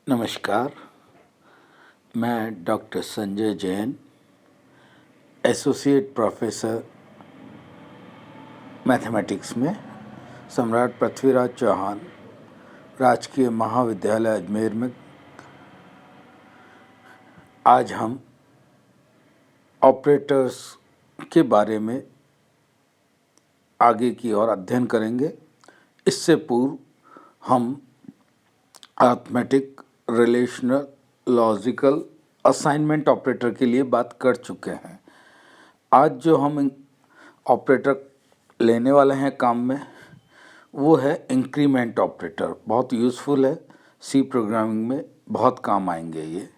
नमस्कार। मैं doctor Sanjay Jain, associate professor mathematics में सम्राट पृथ्वीराज चौहान राजकीय महाविद्यालय अजमेर में आज हम ऑपरेटर्स के बारे में आगे की ओर अध्ययन करेंगे। इससे पूर्व हम arithmetic, relational, logical, assignment operator के लिए बात कर चुके हैं। आज जो हम ऑपरेटर लेने वाले हैं काम में, वो है इंक्रीमेंट ऑपरेटर। बहुत यूज़फुल है, सी प्रोग्रामिंग में बहुत काम आएंगे ये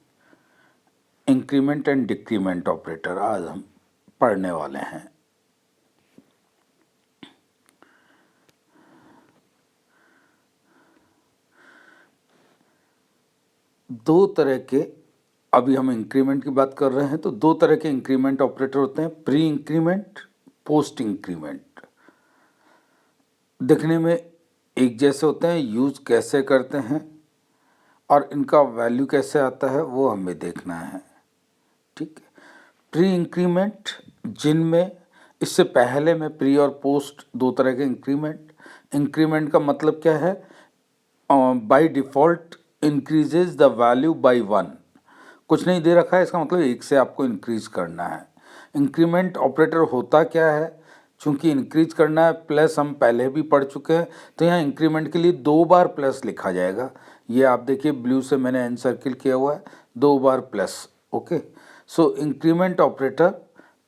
इंक्रीमेंट एंड डिक्रीमेंट ऑपरेटर आज हम पढ़ने वाले हैं। दो तरह के, अभी हम इंक्रीमेंट की बात कर रहे हैं, तो दो तरह के इंक्रीमेंट ऑपरेटर होते हैं, प्री इंक्रीमेंट, पोस्ट इंक्रीमेंट। दिखने में एक जैसे होते हैं, यूज़ कैसे करते हैं और इनका वैल्यू कैसे आता है वो हमें देखना है। ठीक है। प्री इंक्रीमेंट, जिनमें इससे पहले में प्री और पोस्ट दो तरह के इंक्रीमेंट का मतलब क्या है? By default increases the value by 1। कुछ नहीं दे रखा है, इसका मतलब 1 से आपको इंक्रीज करना है। इंक्रीमेंट ऑपरेटर होता क्या है? चूंकि इंक्रीज करना है, प्लस हम पहले भी पढ़ चुके हैं, तो यहाँ इंक्रीमेंट के लिए 2 बार प्लस लिखा जाएगा। ये आप देखिए, ब्लू से मैंने एन सर्किल किया हुआ है, 2 बार प्लस। ओके, सो इंक्रीमेंट ऑपरेटर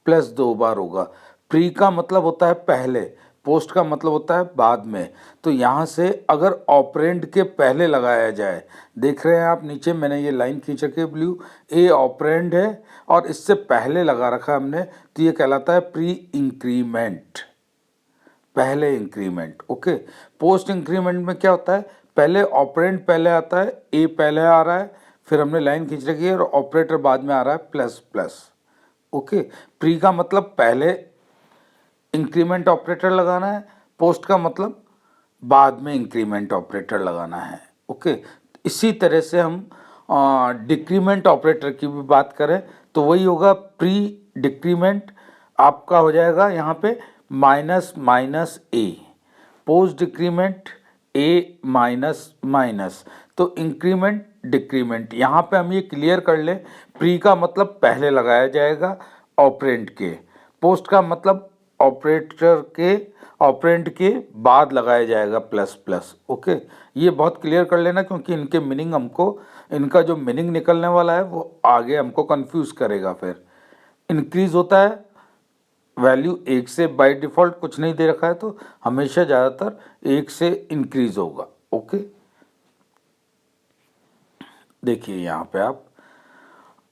प्लस 2 बार होगा। प्री का मतलब होता है पहले, पोस्ट का मतलब होता है बाद में। तो यहाँ से अगर ऑपरेंड के पहले लगाया जाए, देख रहे हैं आप नीचे मैंने ये लाइन खींच रखी है ब्लू, ए ऑपरेंड है और इससे पहले लगा रखा हमने, तो ये कहलाता है प्री इंक्रीमेंट, पहले इंक्रीमेंट। ओके, पोस्ट इंक्रीमेंट में क्या होता है? पहले ऑपरेंड पहले आता है, ए पहले आ रहा है, फिर हमने लाइन खींच रखी है और ऑपरेटर बाद में आ रहा है प्लस प्लस। ओके, प्री का मतलब पहले इंक्रीमेंट ऑपरेटर लगाना है, पोस्ट का मतलब बाद में इंक्रीमेंट ऑपरेटर लगाना है। ओके, इसी तरह से हम डिक्रीमेंट ऑपरेटर की भी बात करें तो वही होगा। प्री डिक्रीमेंट आपका हो जाएगा यहाँ पे माइनस माइनस ए, पोस्ट डिक्रीमेंट ए माइनस माइनस। तो इंक्रीमेंट डिक्रीमेंट यहाँ पे हम ये क्लियर कर लें, प्री का मतलब पहले लगाया जाएगा ऑपरेंड के, पोस्ट का मतलब ऑपरेंड के बाद लगाया जाएगा प्लस प्लस। ओके, ये बहुत क्लियर कर लेना, क्योंकि इनके मीनिंग हमको, इनका जो मीनिंग निकलने वाला है वो आगे हमको कंफ्यूज करेगा। फिर इंक्रीज होता है वैल्यू 1 से, बाय डिफ़ॉल्ट कुछ नहीं दे रखा है तो हमेशा ज़्यादातर 1 से इंक्रीज होगा। ओके, देखिए यहाँ पे आप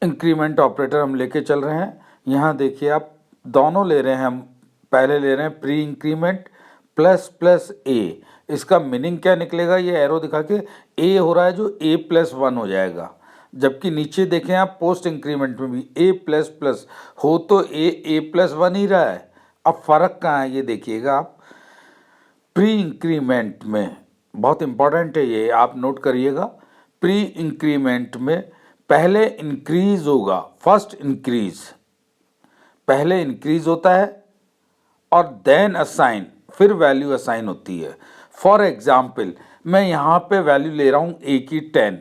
इंक्रीमेंट ऑपरेटर हम लेके चल रहे हैं। यहाँ देखिए आप दोनों ले रहे हैं, हम पहले ले रहे हैं प्री इंक्रीमेंट प्लस प्लस ए। इसका मीनिंग क्या निकलेगा? ये एरो दिखा के ए हो रहा है जो ए प्लस 1 हो जाएगा, जबकि नीचे देखें आप पोस्ट इंक्रीमेंट में भी ए प्लस प्लस हो तो ए प्लस 1 ही रहा है। अब फ़र्क कहाँ है ये देखिएगा आप। प्री इंक्रीमेंट में बहुत इंपॉर्टेंट है ये, आप नोट करिएगा। प्री इंक्रीमेंट में पहले इंक्रीज होगा, फर्स्ट इंक्रीज, पहले इंक्रीज होता है और देन असाइन, फिर वैल्यू असाइन होती है। फॉर एग्जाम्पल, मैं यहाँ पे वैल्यू ले रहा हूँ ए की 10,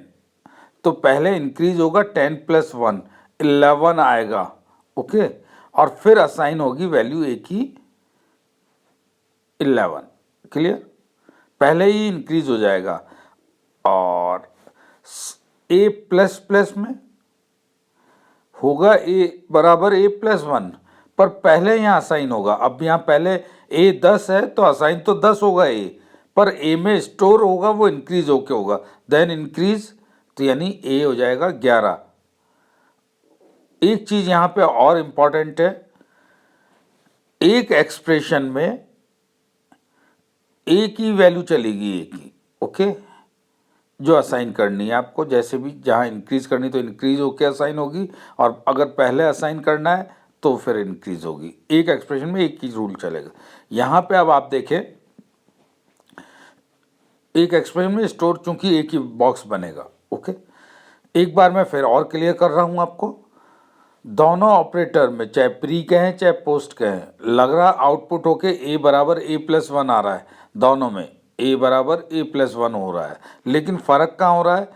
तो पहले इंक्रीज होगा 10 प्लस 1, 11 आएगा। ओके, और फिर असाइन होगी वैल्यू ए की 11। क्लियर? पहले ही इंक्रीज हो जाएगा। और ए प्लस प्लस में होगा ए बराबर ए प्लस 1, पर पहले यहाँ असाइन होगा। अब यहाँ पहले ए 10 है तो असाइन तो 10 होगा ए, पर ए में स्टोर होगा वो इंक्रीज होके होगा, देन इंक्रीज, तो यानी ए हो जाएगा 11। एक चीज़ यहाँ पे और इम्पॉर्टेंट है, एक एक्सप्रेशन में ए की वैल्यू चलेगी, ए की। ओके, जो असाइन करनी है आपको, जैसे भी जहाँ इंक्रीज करनी तो इंक्रीज होके असाइन होगी, और अगर पहले असाइन करना है तो फिर इंक्रीज होगी। एक एक्सप्रेशन में एक ही रूल चलेगा। यहाँ पे अब आप देखें, एक एक्सप्रेशन में स्टोर चूंकि एक ही बॉक्स बनेगा। ओके, एक बार मैं फिर और क्लियर कर रहा हूँ आपको, दोनों ऑपरेटर में चाहे प्री कहें चाहे पोस्ट कहें, लग रहा आउटपुट होके ए बराबर ए प्लस वन आ रहा है, दोनों में ए बराबर ए प्लस वन हो रहा है, लेकिन फ़र्क कहाँ हो रहा है,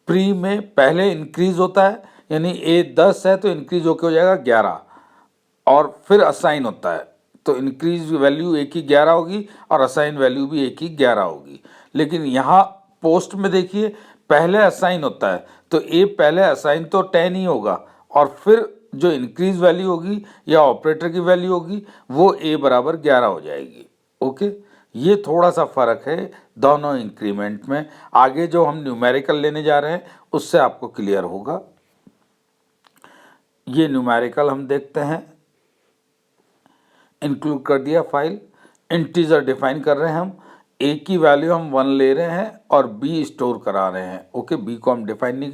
प्री में पहले इंक्रीज होता है, यानी ए 10 है तो इंक्रीज होके हो जाएगा 11, और फिर असाइन होता है तो इंक्रीज वैल्यू ए की 11 होगी और असाइन वैल्यू भी ए की 11 होगी। लेकिन यहाँ पोस्ट में देखिए पहले असाइन होता है तो ए पहले असाइन तो 10 ही होगा, और फिर जो इंक्रीज वैल्यू होगी या ऑपरेटर की वैल्यू होगी वो ए बराबर 11 हो जाएगी। ओके, ये थोड़ा सा फ़र्क है दोनों इंक्रीमेंट में। आगे जो हम न्यूमेरिकल लेने जा रहे हैं उससे आपको क्लियर होगा। ये न्यूमेरिकल हम देखते हैं, इंक्लूड कर दिया फाइल, इंटीजर डिफाइन कर रहे हैं हम, ए की वैल्यू हम 1 ले रहे हैं और बी स्टोर करा रहे हैं। ओके, बी को हम डिफाइन नहीं,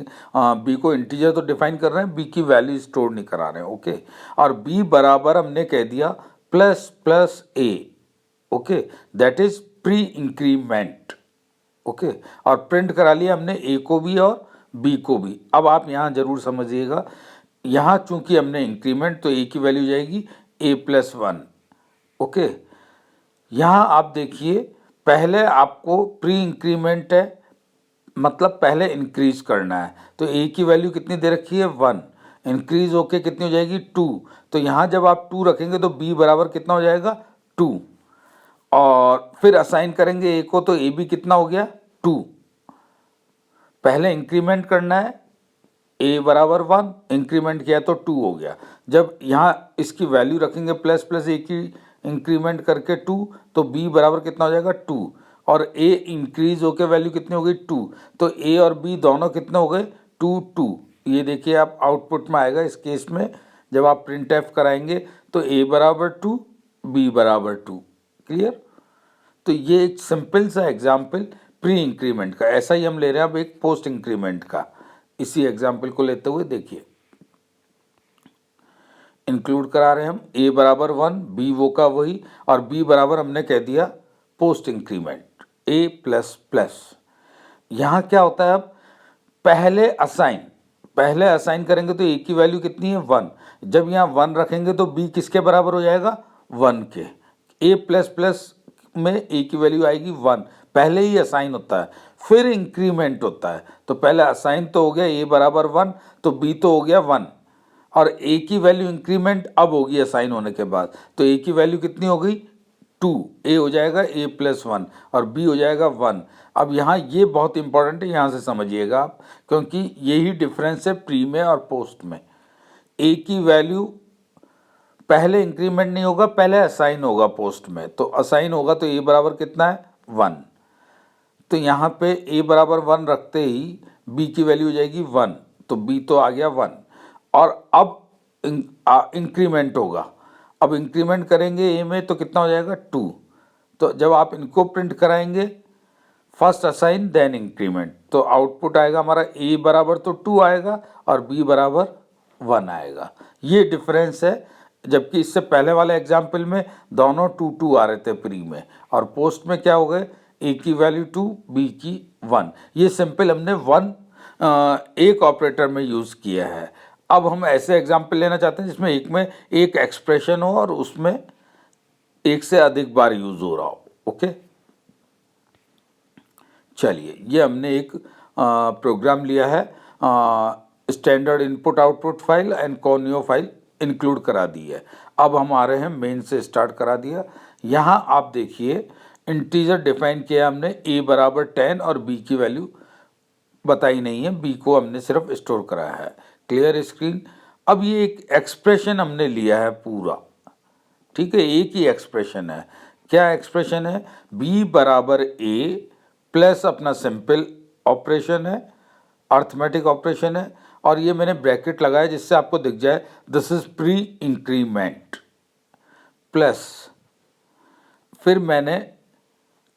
बी को इंटीजर तो डिफाइन कर रहे हैं, बी की वैल्यू स्टोर नहीं करा रहे हैं। ओके, और बी बराबर हमने कह दिया plus plus A. Okay, that is pre increment. Okay, और प्रिंट करा लिया हमने ए को भी और बी को भी। अब आप यहाँ जरूर समझिएगा, यहाँ चूंकि हमने इंक्रीमेंट तो ए की वैल्यू जाएगी ए प्लस वन। ओके, यहाँ आप देखिए पहले आपको प्री इंक्रीमेंट है, मतलब पहले इंक्रीज करना है, तो ए की वैल्यू कितनी दे रखी है 1, इंक्रीज होके कितनी हो जाएगी 2, तो यहाँ जब आप 2 रखेंगे तो बी बराबर कितना हो जाएगा 2, और फिर असाइन करेंगे ए को तो ए भी कितना हो गया 2। पहले इंक्रीमेंट करना है, ए बराबर 1, इंक्रीमेंट किया तो 2 हो गया। जब यहाँ इसकी वैल्यू रखेंगे प्लस प्लस ए की इंक्रीमेंट करके 2, तो बी बराबर कितना हो जाएगा 2, और ए इंक्रीज होके वैल्यू कितनी हो गई 2, तो ए और बी दोनों कितने हो गए 2 2। ये देखिए आप आउटपुट में आएगा इस केस में, जब आप प्रिंट एफ कराएंगे तो ए बराबर 2 बी बराबर 2। क्लियर? तो ये एक सिंपल सा एग्जाम्पल प्री इंक्रीमेंट का, ऐसा ही हम ले रहे हैं अब एक पोस्ट इंक्रीमेंट का। इसी एग्जाम्पल को लेते हुए देखिए, इंक्लूड करा रहे हैं हम ए बराबर 1, बी वो का वही, और बी बराबर हमने कह दिया पोस्ट इंक्रीमेंट ए प्लस प्लस। यहाँ क्या होता है, अब पहले असाइन करेंगे तो ए की वैल्यू कितनी है 1, जब यहाँ 1 रखेंगे तो बी किसके बराबर हो जाएगा 1 के। ए प्लस प्लस में ए की वैल्यू आएगी 1, पहले ही असाइन होता है फिर इंक्रीमेंट होता है, तो पहले असाइन तो हो गया ए बराबर 1, तो बी तो हो गया 1, और ए की वैल्यू इंक्रीमेंट अब होगी असाइन होने के बाद, तो ए की वैल्यू कितनी हो गई 2, ए हो जाएगा ए प्लस 1 और बी हो जाएगा 1। अब यहाँ ये बहुत इंपॉर्टेंट है, यहाँ से समझिएगा आप, क्योंकि यही डिफरेंस है प्री में और पोस्ट में। ए की वैल्यू पहले इंक्रीमेंट नहीं होगा, पहले असाइन होगा पोस्ट में, तो असाइन होगा तो ए बराबर कितना है 1, तो यहाँ पे ए बराबर 1 रखते ही बी की वैल्यू हो जाएगी 1, तो बी तो आ गया 1, और अब इंक्रीमेंट होगा, अब इंक्रीमेंट करेंगे ए में तो कितना हो जाएगा 2, तो जब आप इनको प्रिंट कराएंगे फर्स्ट असाइन देन इंक्रीमेंट, तो आउटपुट आएगा हमारा ए बराबर तो 2 आएगा और बी बराबर 1 आएगा। ये डिफरेंस है, जबकि इससे पहले वाले एग्जाम्पल में दोनों 2 2 आ रहे थे प्री में, और पोस्ट में क्या हो गए ए की वैल्यू 2 बी की 1। ये सिंपल हमने 1 एक ऑपरेटर में यूज़ किया है। अब हम ऐसे एग्जाम्पल लेना चाहते हैं जिसमें एक में एक एक्सप्रेशन हो और उसमें एक से अधिक बार यूज़ हो रहा हो। ओके, चलिए, ये हमने एक प्रोग्राम लिया है, standard input output file and conio file include करा दी है। अब हम आ रहे हैं मेन से स्टार्ट करा दिया। यहाँ आप देखिए इंटीजर डिफाइन किया हमने, ए बराबर 10 और बी की वैल्यू बताई नहीं है, बी को हमने सिर्फ स्टोर कराया है। Clear screen? अब ये एक एक्सप्रेशन हमने लिया है पूरा, ठीक है, एक ही एक्सप्रेशन है। क्या एक्सप्रेशन है? बी बराबर ए प्लस अपना सिंपल ऑपरेशन है, अर्थमेटिक ऑपरेशन है, और ये मैंने ब्रैकेट लगाया जिससे आपको दिख जाए this is pre increment, plus फिर मैंने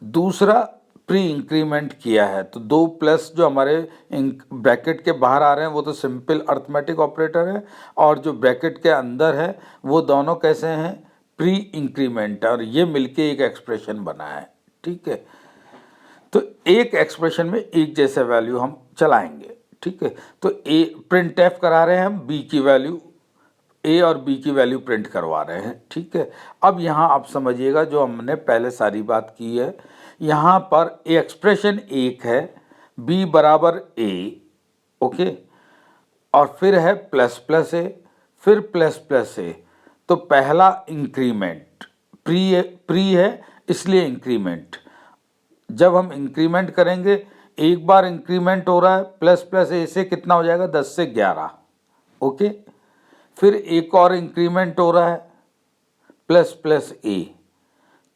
दूसरा प्री इंक्रीमेंट किया है, तो 2 प्लस जो हमारे ब्रैकेट के बाहर आ रहे हैं वो तो सिंपल अर्थमेटिक ऑपरेटर है, और जो ब्रैकेट के अंदर है वो दोनों कैसे हैं प्री इंक्रीमेंट, और ये मिलके एक एक्सप्रेशन बना है। ठीक है, तो एक एक्सप्रेशन में एक जैसे वैल्यू हम चलाएंगे। ठीक है। तो ए प्रिंट एफ करा रहे हैं हम, बी की वैल्यू, ए और बी की वैल्यू प्रिंट करवा रहे हैं, ठीक है। अब यहाँ आप समझिएगा जो हमने पहले सारी बात की है, यहाँ पर ए एक्सप्रेशन एक है, बी बराबर ए, ओके, और फिर है प्लस प्लस ए, फिर प्लस प्लस ए। तो पहला इंक्रीमेंट प्री है इसलिए इंक्रीमेंट, जब हम इंक्रीमेंट करेंगे एक बार इंक्रीमेंट हो रहा है प्लस प्लस ए से कितना हो जाएगा 10 से 11, ओके। फिर एक और इंक्रीमेंट हो रहा है प्लस प्लस ए,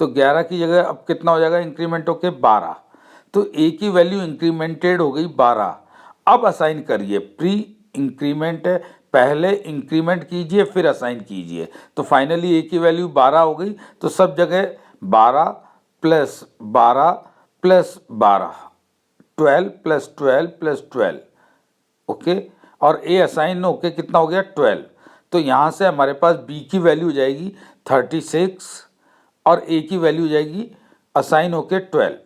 तो 11 की जगह अब कितना हो जाएगा इंक्रीमेंट होके 12, तो ए की वैल्यू इंक्रीमेंटेड हो गई 12। अब असाइन करिए, प्री इंक्रीमेंट है, पहले इंक्रीमेंट कीजिए फिर असाइन कीजिए, तो फाइनली ए की वैल्यू 12 हो गई, तो सब जगह 12 plus 12 plus 12, 12 plus 12 plus 12, okay. और ए असाइन होके कितना हो गया 12, तो यहाँ से हमारे पास बी की वैल्यू हो जाएगी 36 और ए की वैल्यू हो जाएगी असाइन होके 12,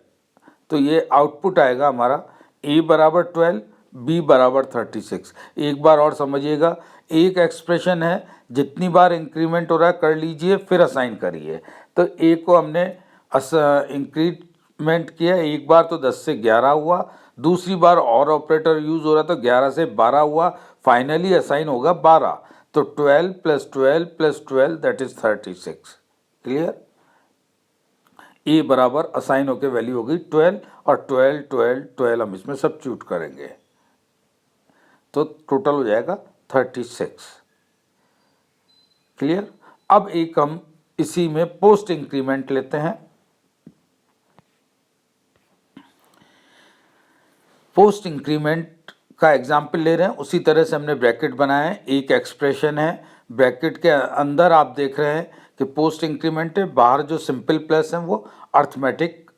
तो ये आउटपुट आएगा हमारा ए बराबर 12, बी बराबर 36। एक बार और समझिएगा, एक एक्सप्रेशन है, जितनी बार इंक्रीमेंट हो रहा है कर लीजिए फिर असाइन करिए। तो ए को हमने इंक्रीमेंट किया, एक बार तो 10 से 11 हुआ, दूसरी बार और ऑपरेटर यूज हो रहा तो 11 से 12 हुआ, फाइनली असाइन होगा 12, तो 12 plus 12 plus 12 that is 36। Clear? A बराबर असाइन होकर वैल्यू होगी 12 और 12 12 12 हम इसमें सब्स्टिट्यूट करेंगे, तो टोटल हो जाएगा 36। क्लियर? अब एक हम इसी में पोस्ट इंक्रीमेंट लेते हैं। पोस्ट इंक्रीमेंट का एग्जाम्पल ले रहे हैं, उसी तरह से हमने ब्रैकेट बनाया है, एक एक्सप्रेशन है, ब्रैकेट के अंदर आप देख रहे हैं कि पोस्ट इंक्रीमेंट है, बाहर जो सिंपल प्लस है वो अर्थमेटिक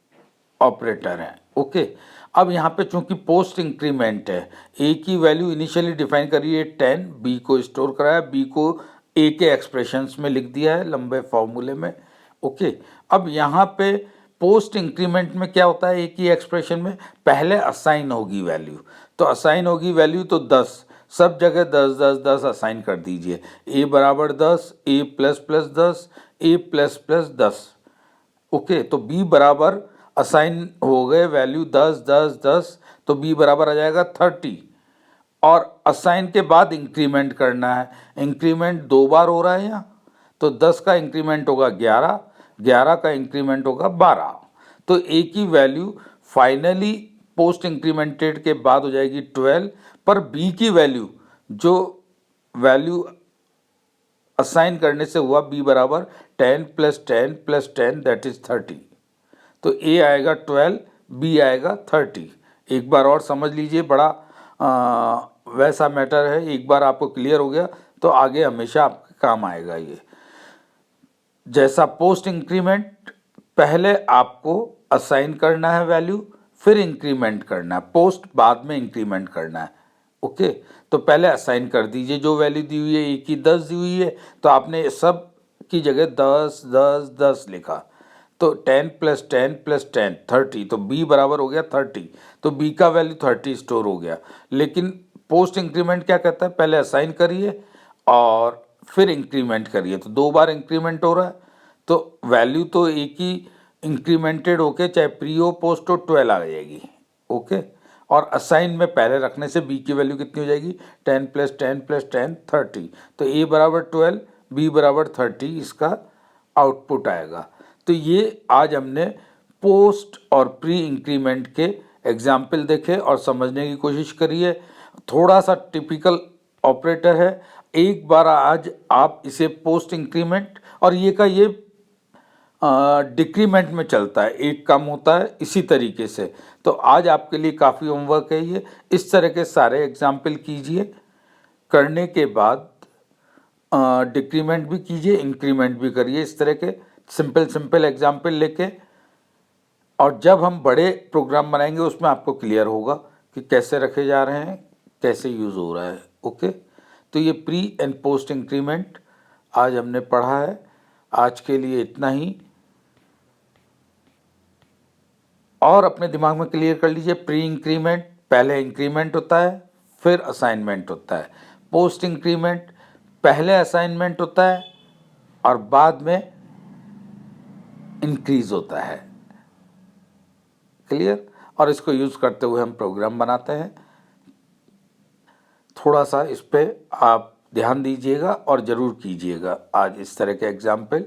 ऑपरेटर है, ओके। अब यहाँ पे चूंकि पोस्ट इंक्रीमेंट है, ए की वैल्यू इनिशियली डिफाइन करी है 10, बी को स्टोर कराया, बी को ए के एक्सप्रेशंस में लिख दिया है लंबे फॉर्मूले में, ओके। अब यहाँ पे पोस्ट इंक्रीमेंट में क्या होता है, एक ही एक्सप्रेशन में पहले असाइन होगी वैल्यू, तो असाइन होगी वैल्यू तो 10, सब जगह 10 10 10 असाइन कर दीजिए, ए बराबर 10, ए प्लस प्लस 10, ए प्लस प्लस 10, ओके। तो बी बराबर असाइन हो गए वैल्यू 10 10 10, तो बी बराबर आ जाएगा 30, और असाइन के बाद इंक्रीमेंट करना है, इंक्रीमेंट 2 बार हो रहा है यहाँ, तो 10 का इंक्रीमेंट होगा 11, 11 का इंक्रीमेंट होगा 12, तो ए की वैल्यू फाइनली पोस्ट इंक्रीमेंटेड के बाद हो जाएगी 12, पर बी की वैल्यू जो वैल्यू असाइन करने से हुआ बी बराबर 10 प्लस 10 प्लस 10 दैट इज 30, तो ए आएगा 12, बी आएगा 30। एक बार और समझ लीजिए, बड़ा वैसा मैटर है, एक बार आपको क्लियर हो गया तो आगे हमेशा आपके काम आएगा। ये जैसा पोस्ट इंक्रीमेंट, पहले आपको असाइन करना है वैल्यू, फिर इंक्रीमेंट करना है, पोस्ट बाद में इंक्रीमेंट करना है, ओके। तो पहले असाइन कर दीजिए, जो वैल्यू दी हुई है ए की 10 दी हुई है, तो आपने सब की जगह 10 10 10 लिखा, तो 10 प्लस 10 प्लस 10 30, तो बी बराबर हो गया 30, तो बी का वैल्यू 30 स्टोर हो गया। लेकिन पोस्ट इंक्रीमेंट क्या कहता है, पहले असाइन करिए और फिर इंक्रीमेंट करिए, तो 2 बार इंक्रीमेंट हो रहा है, तो वैल्यू तो एक ही इंक्रीमेंटेड होके चाहे प्री हो पोस्ट हो 12 आ जाएगी, ओके। और असाइन में पहले रखने से बी की वैल्यू कितनी हो जाएगी 10 प्लस 10 प्लस 10 30, तो ए बराबर 12, बी बराबर 30, इसका आउटपुट आएगा। तो ये आज हमने पोस्ट और प्री इंक्रीमेंट के एग्जाम्पल देखे और समझने की कोशिश करी है, थोड़ा सा टिपिकल ऑपरेटर है, एक बार आज आप इसे पोस्ट इंक्रीमेंट और ये का ये डिक्रीमेंट में चलता है, एक कम होता है इसी तरीके से। तो आज आपके लिए काफ़ी होमवर्क है ये, इस तरह के सारे एग्जाम्पल कीजिए, करने के बाद डिक्रीमेंट भी कीजिए, इंक्रीमेंट भी करिए, इस तरह के सिंपल एग्जाम्पल लेके, और जब हम बड़े प्रोग्राम बनाएंगे उसमें आपको क्लियर होगा कि कैसे रखे जा रहे हैं, कैसे यूज़ हो रहा है, ओके। तो ये प्री एंड पोस्ट इंक्रीमेंट आज हमने पढ़ा है। आज के लिए इतना ही, और अपने दिमाग में क्लियर कर लीजिए, प्री इंक्रीमेंट पहले इंक्रीमेंट होता है, फिर असाइनमेंट होता है। पोस्ट इंक्रीमेंट पहले असाइनमेंट होता है और बाद में इंक्रीज होता है। क्लियर? और इसको यूज़ करते हुए हम प्रोग्राम बनाते हैं। थोड़ा सा इस पे आप ध्यान दीजिएगा और ज़रूर कीजिएगा आज इस तरह के एग्जाम्पल।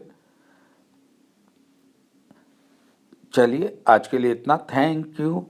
चलिए आज के लिए इतना। Thank you.